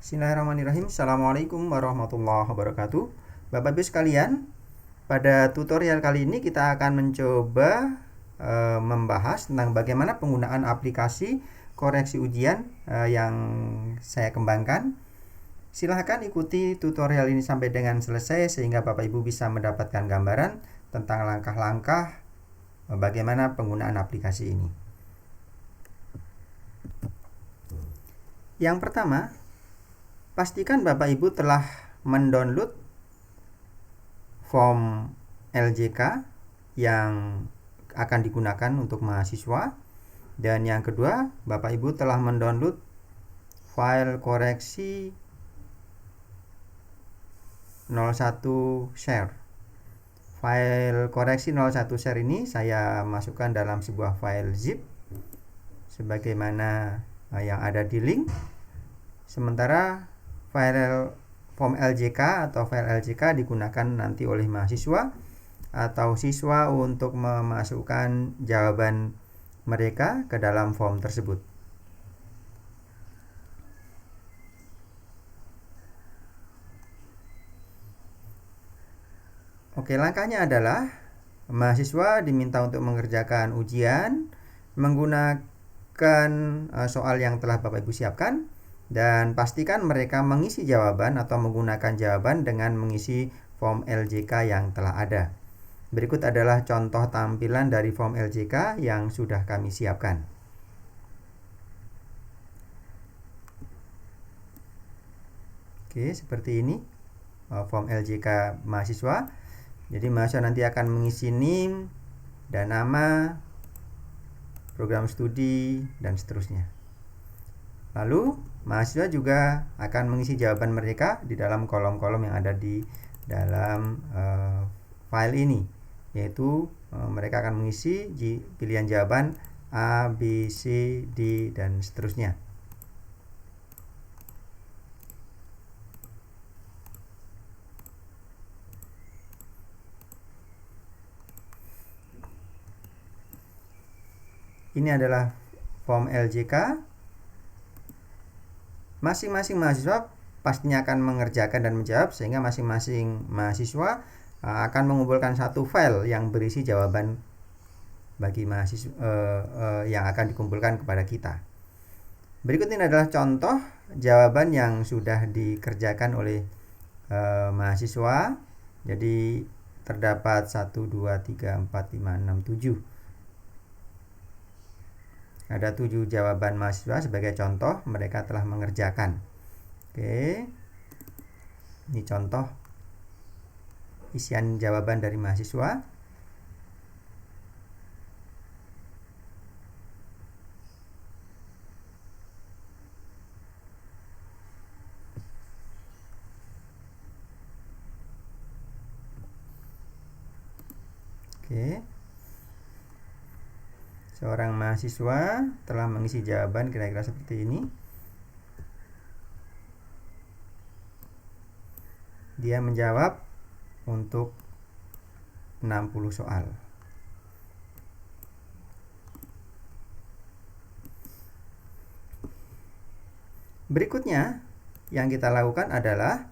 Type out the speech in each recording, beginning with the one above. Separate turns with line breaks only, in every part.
Bismillahirrahmanirrahim. Assalamualaikum warahmatullahi wabarakatuh. Bapak Ibu sekalian, pada tutorial kali ini kita akan mencoba membahas tentang bagaimana penggunaan aplikasi koreksi ujian yang saya kembangkan. Silahkan ikuti tutorial ini sampai dengan selesai sehingga Bapak Ibu bisa mendapatkan gambaran tentang langkah-langkah bagaimana penggunaan aplikasi ini. Yang pertama, pastikan Bapak Ibu telah mendownload form LJK yang akan digunakan untuk mahasiswa. Dan yang kedua, Bapak Ibu telah mendownload file koreksi 01 share. File koreksi 01 share ini saya masukkan dalam sebuah file zip sebagaimana yang ada di link. Sementara file form LJK atau file LJK digunakan nanti oleh mahasiswa atau siswa untuk memasukkan jawaban mereka ke dalam form tersebut. Oke, langkahnya adalah mahasiswa diminta untuk mengerjakan ujian menggunakan soal yang telah Bapak Ibu siapkan. Dan pastikan mereka mengisi jawaban atau menggunakan jawaban dengan mengisi form LJK yang telah ada. Berikut adalah contoh tampilan dari form LJK yang sudah kami siapkan. Oke, seperti ini form LJK mahasiswa. Jadi mahasiswa nanti akan mengisi NIM dan nama, program studi, dan seterusnya. Lalu mahasiswa juga akan mengisi jawaban mereka di dalam kolom-kolom yang ada di dalam file ini, yaitu mereka akan mengisi pilihan jawaban A, B, C, D, dan seterusnya. Ini adalah form LJK. Masing-masing mahasiswa pastinya akan mengerjakan dan menjawab sehingga masing-masing mahasiswa akan mengumpulkan satu file yang berisi jawaban bagi mahasiswa yang akan dikumpulkan kepada kita. Berikut ini adalah contoh jawaban yang sudah dikerjakan oleh mahasiswa. Jadi terdapat 1, 2, 3, 4, 5, 6, 7. Ada 7 jawaban mahasiswa sebagai contoh mereka telah mengerjakan. Oke. Ini contoh isian jawaban dari mahasiswa. Oke. Seorang mahasiswa telah mengisi jawaban kira-kira seperti ini. Dia menjawab untuk 60 soal. Berikutnya yang kita lakukan adalah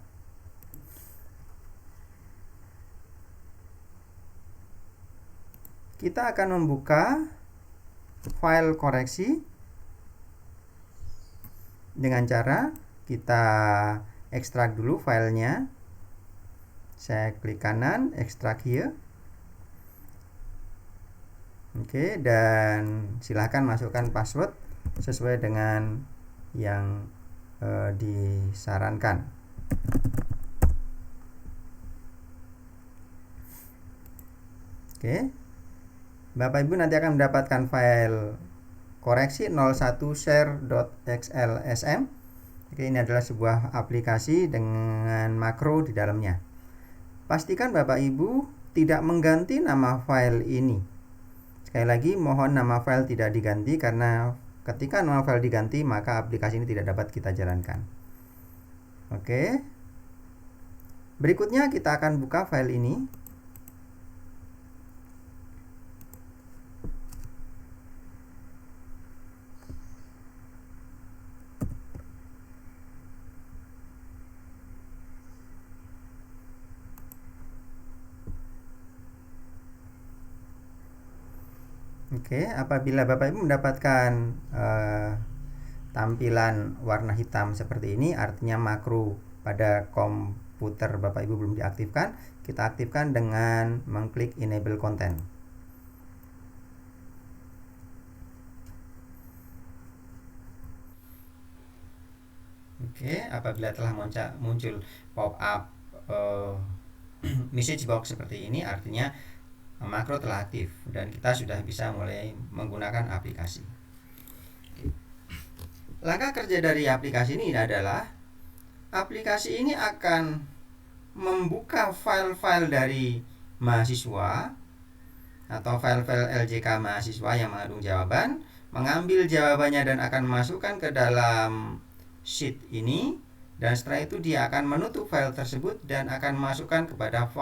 kita akan membuka file koreksi dengan cara kita ekstrak dulu filenya. Saya klik kanan, ekstrak here. Oke, dan silahkan masukkan password sesuai dengan yang disarankan. Oke. Bapak Ibu nanti akan mendapatkan file koreksi 01 share.xlsm. Oke, ini adalah sebuah aplikasi dengan makro di dalamnya. Pastikan Bapak Ibu tidak mengganti nama file ini. Sekali lagi mohon nama file tidak diganti karena ketika nama file diganti maka aplikasi ini tidak dapat kita jalankan. Oke. Berikutnya kita akan buka file ini. Oke, apabila Bapak Ibu mendapatkan tampilan warna hitam seperti ini, artinya makro pada komputer Bapak Ibu belum diaktifkan. Kita aktifkan dengan mengklik enable content. Oke, apabila telah muncul pop up message box seperti ini, artinya makro telah aktif dan kita sudah bisa mulai menggunakan aplikasi. Langkah kerja dari aplikasi ini adalah aplikasi ini akan membuka file-file dari mahasiswa atau file-file LJK mahasiswa yang mengandung jawaban, mengambil jawabannya dan akan masukkan ke dalam sheet ini, dan setelah itu dia akan menutup file tersebut dan akan masukkan kepada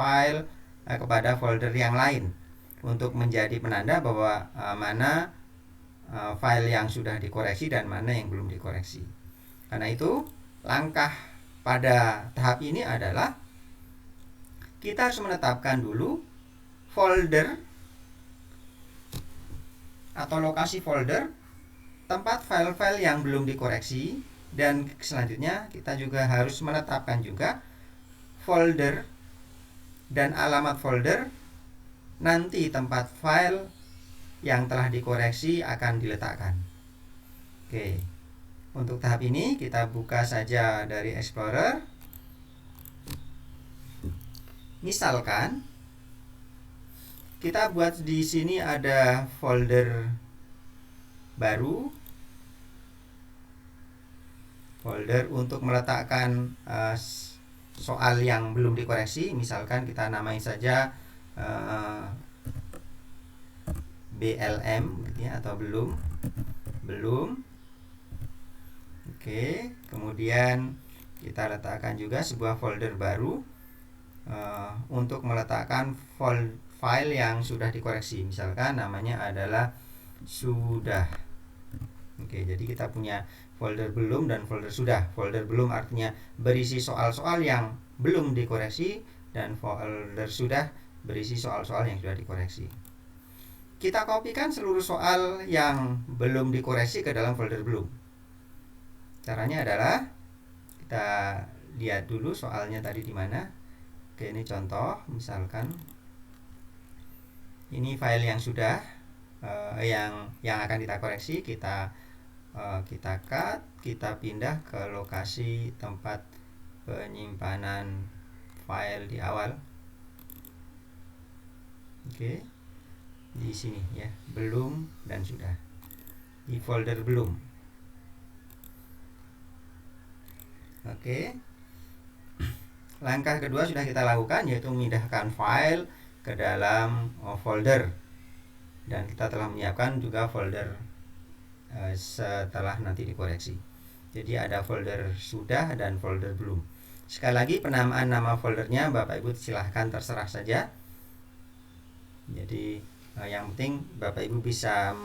kepada folder yang lain untuk menjadi penanda bahwa mana file yang sudah dikoreksi dan mana yang belum dikoreksi. Karena itu, langkah pada tahap ini adalah kita harus menetapkan dulu folder atau lokasi folder tempat file-file yang belum dikoreksi, dan selanjutnya kita juga harus menetapkan juga folder dan alamat folder nanti tempat file yang telah dikoreksi akan diletakkan. Oke, untuk tahap ini kita buka saja dari Explorer. Misalkan kita buat di sini ada folder baru, folder untuk meletakkan soal yang belum dikoreksi. Misalkan kita namai saja BLM gitu ya, atau belum. Oke, kemudian kita letakkan juga sebuah folder baru untuk meletakkan file yang sudah dikoreksi. Misalkan namanya adalah sudah. Oke, jadi kita punya folder belum dan folder sudah. Folder belum artinya berisi soal-soal yang belum dikoreksi, dan folder sudah berisi soal-soal yang sudah dikoreksi. Kita kopikan seluruh soal yang belum dikoreksi ke dalam folder belum. Caranya adalah kita lihat dulu soalnya tadi di mana. Oke, ini contoh, misalkan ini file yang sudah yang akan kita koreksi, kita cut, kita pindah ke lokasi tempat penyimpanan file di awal. Oke, di sini ya, belum dan sudah, di folder belum. Oke, langkah kedua sudah kita lakukan, yaitu memindahkan file ke dalam folder, dan kita telah menyiapkan juga folder setelah nanti dikoreksi. Jadi ada folder sudah dan folder belum. Sekali lagi, penamaan nama foldernya Bapak Ibu silahkan terserah saja. Jadi yang penting Bapak Ibu bisa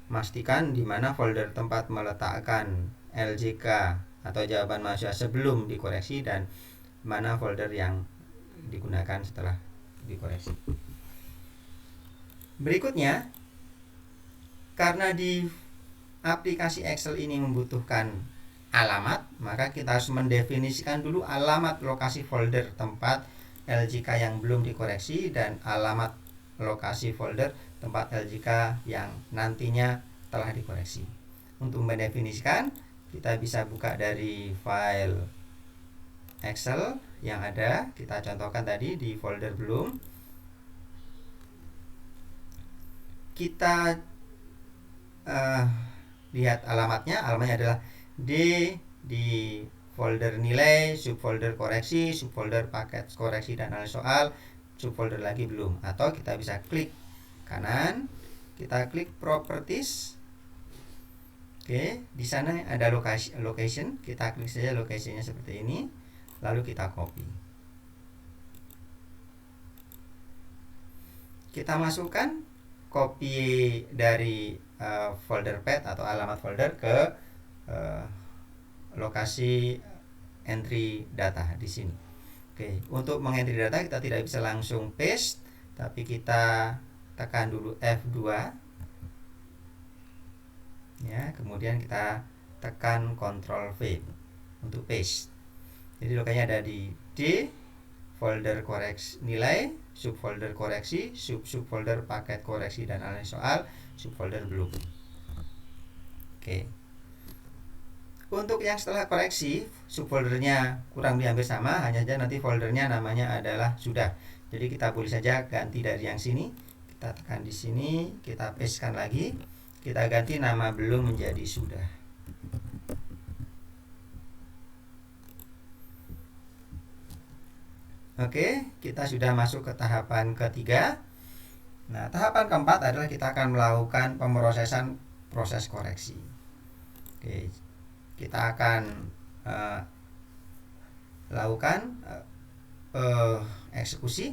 memastikan di mana folder tempat meletakkan LJK atau jawaban mahasiswa sebelum dikoreksi, dan mana folder yang digunakan setelah dikoreksi. Berikutnya, karena di aplikasi Excel ini membutuhkan alamat, maka kita harus mendefinisikan dulu alamat lokasi folder tempat LJK yang belum dikoreksi dan alamat lokasi folder tempat LJK yang nantinya telah dikoreksi. Untuk mendefinisikan, kita bisa buka dari file Excel yang ada, kita contohkan tadi di folder belum. Kita lihat alamatnya adalah D di folder nilai, subfolder koreksi, subfolder paket koreksi dan analisis soal, subfolder lagi belum. Atau kita bisa klik kanan, kita klik properties. Oke, di sana ada location, kita klik saja lokasinya seperti ini, lalu kita copy. Kita masukkan copy dari folder path atau alamat folder ke lokasi entry data di sini. Oke, untuk mengentry data kita tidak bisa langsung paste, tapi kita tekan dulu F2 ya, kemudian kita tekan Ctrl V untuk paste. Jadi lokasinya ada di D, folder koreksi nilai, subfolder koreksi, subfolder paket koreksi dan analisis soal, subfolder belum. Oke. Untuk yang setelah koreksi, subfoldernya kurang lebih hampir sama, hanya saja nanti foldernya namanya adalah sudah. Jadi kita boleh saja ganti dari yang sini, kita tekan di sini, kita pastekan lagi, kita ganti nama belum menjadi sudah. Oke, kita sudah masuk ke tahapan ketiga. Nah, tahapan keempat adalah kita akan melakukan pemrosesan proses koreksi. Oke, kita akan lakukan eksekusi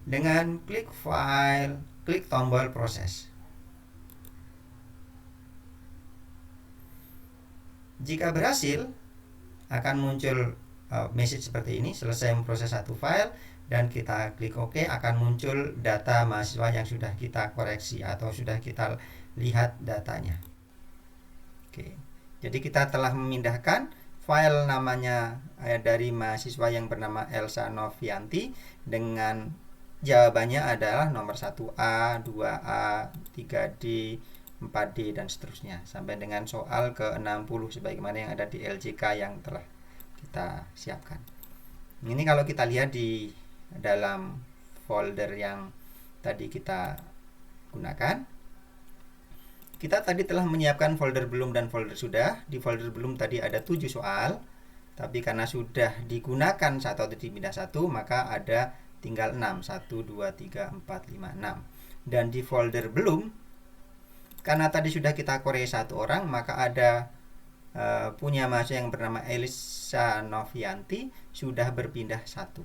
dengan klik file, klik tombol proses. Jika berhasil, akan muncul message seperti ini, selesai memproses satu file, dan kita klik OK, akan muncul data mahasiswa yang sudah kita koreksi atau sudah kita lihat datanya. Oke, jadi kita telah memindahkan file namanya dari mahasiswa yang bernama Elsa Novianti dengan jawabannya adalah nomor 1A, 2A, 3D, 4D, dan seterusnya sampai dengan soal ke-60 sebagaimana yang ada di LJK yang telah kita siapkan. Ini kalau kita lihat di dalam folder yang tadi kita gunakan, kita tadi telah menyiapkan folder belum dan folder sudah. Di folder belum tadi ada 7 soal, tapi karena sudah digunakan satu atau dipindah satu, maka ada tinggal 6, 1, 2, 3, 4, 5, 6. Dan di folder belum, karena tadi sudah kita koreksi satu orang, maka ada punya mahasiswa yang bernama Elsa Novianti sudah berpindah satu.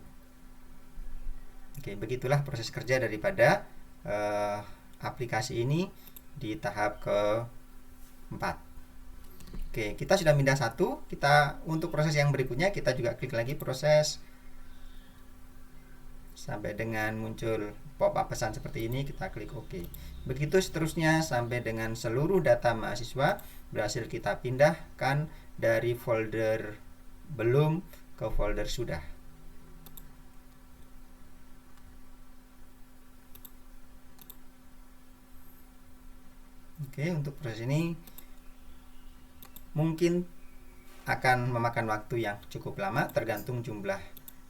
Oke, begitulah proses kerja daripada aplikasi ini di tahap ke-4. Oke, kita sudah pindah satu. Kita untuk proses yang berikutnya kita juga klik lagi proses sampai dengan muncul pop-up pesan seperti ini, kita klik OK. Begitu seterusnya sampai dengan seluruh data mahasiswa berhasil kita pindahkan dari folder belum ke folder sudah. Oke, untuk proses ini mungkin akan memakan waktu yang cukup lama tergantung jumlah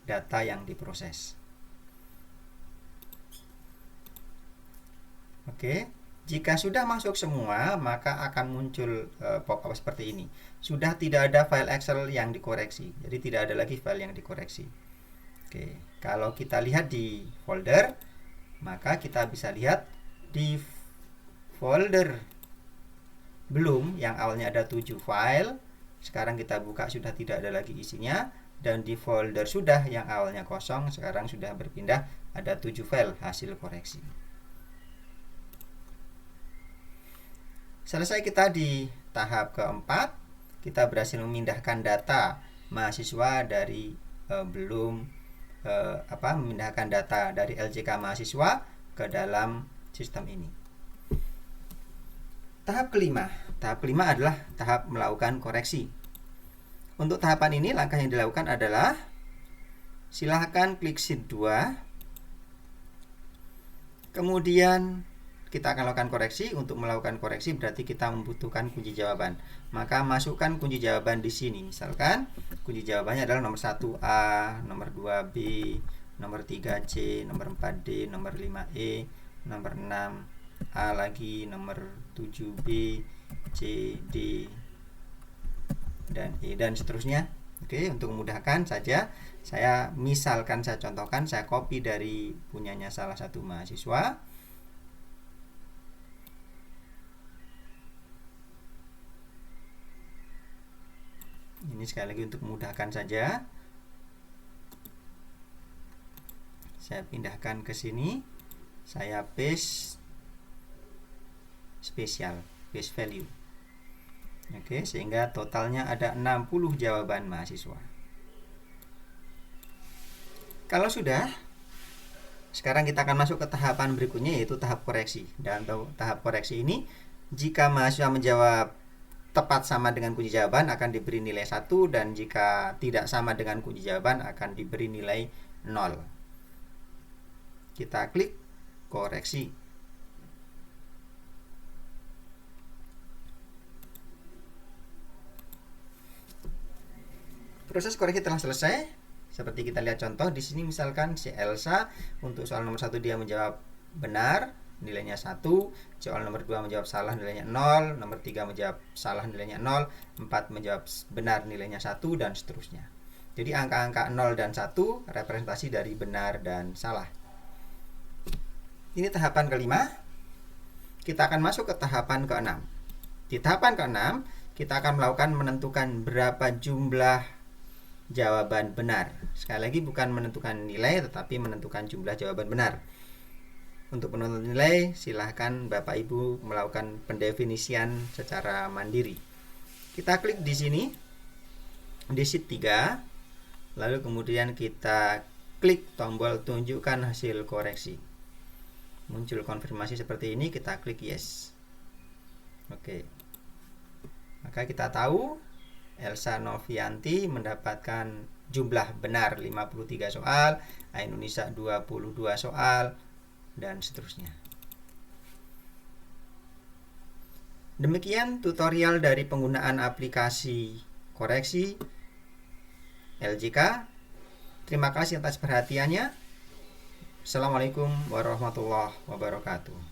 data yang diproses. Oke, jika sudah masuk semua, maka akan muncul pop-up seperti ini. Sudah tidak ada file Excel yang dikoreksi, jadi tidak ada lagi file yang dikoreksi. Oke, kalau kita lihat di folder, maka kita bisa lihat di folder belum yang awalnya ada 7 file, sekarang kita buka sudah tidak ada lagi isinya, dan di folder sudah yang awalnya kosong, sekarang sudah berpindah ada 7 file hasil koreksi. Selesai kita di tahap keempat, kita berhasil memindahkan data mahasiswa dari memindahkan data dari LJK mahasiswa ke dalam sistem ini. Tahap kelima adalah tahap melakukan koreksi. Untuk tahapan ini langkah yang dilakukan adalah silahkan klik sheet 2, kemudian kita akan lakukan koreksi. Untuk melakukan koreksi berarti kita membutuhkan kunci jawaban. Maka masukkan kunci jawaban di sini. Misalkan kunci jawabannya adalah nomor 1A, nomor 2B, nomor 3C, nomor 4D, nomor 5E, nomor 6A lagi, nomor 7B, C, D, dan E, dan seterusnya. Oke, untuk memudahkan saja, saya contohkan, saya copy dari punyanya salah satu mahasiswa. Ini sekali lagi untuk memudahkan saja, saya pindahkan ke sini, saya paste spesial, paste value. Oke, sehingga totalnya ada 60 jawaban mahasiswa. Kalau sudah, Sekarang kita akan masuk ke tahapan berikutnya, yaitu tahap koreksi. Dan tahap koreksi ini, jika mahasiswa menjawab tepat sama dengan kunci jawaban akan diberi nilai 1, dan jika tidak sama dengan kunci jawaban akan diberi nilai 0. Kita klik koreksi. Proses koreksi telah selesai. Seperti kita lihat contoh di sini, misalkan si Elsa untuk soal nomor 1 dia menjawab benar, nilainya 1, soal nomor 2 menjawab salah, nilainya 0, nomor 3 menjawab salah, nilainya 0, 4 menjawab benar, nilainya 1, dan seterusnya. Jadi angka-angka 0 dan 1 representasi dari benar dan salah. Ini tahapan kelima. Kita akan masuk ke tahapan keenam. Di tahapan keenam, kita akan melakukan menentukan berapa jumlah jawaban benar. Sekali lagi, bukan menentukan nilai, tetapi menentukan jumlah jawaban benar. Untuk menentukan nilai, silahkan Bapak Ibu melakukan pendefinisian secara mandiri. Kita klik di sini, di sheet 3, lalu kemudian kita klik tombol tunjukkan hasil koreksi. Muncul konfirmasi seperti ini, kita klik yes. Oke. Maka kita tahu Elsa Novianti mendapatkan jumlah benar 53 soal, Ainunisa 22 soal, dan seterusnya. Demikian tutorial dari penggunaan aplikasi koreksi LJK. Terima kasih atas perhatiannya. Assalamualaikum warahmatullahi wabarakatuh.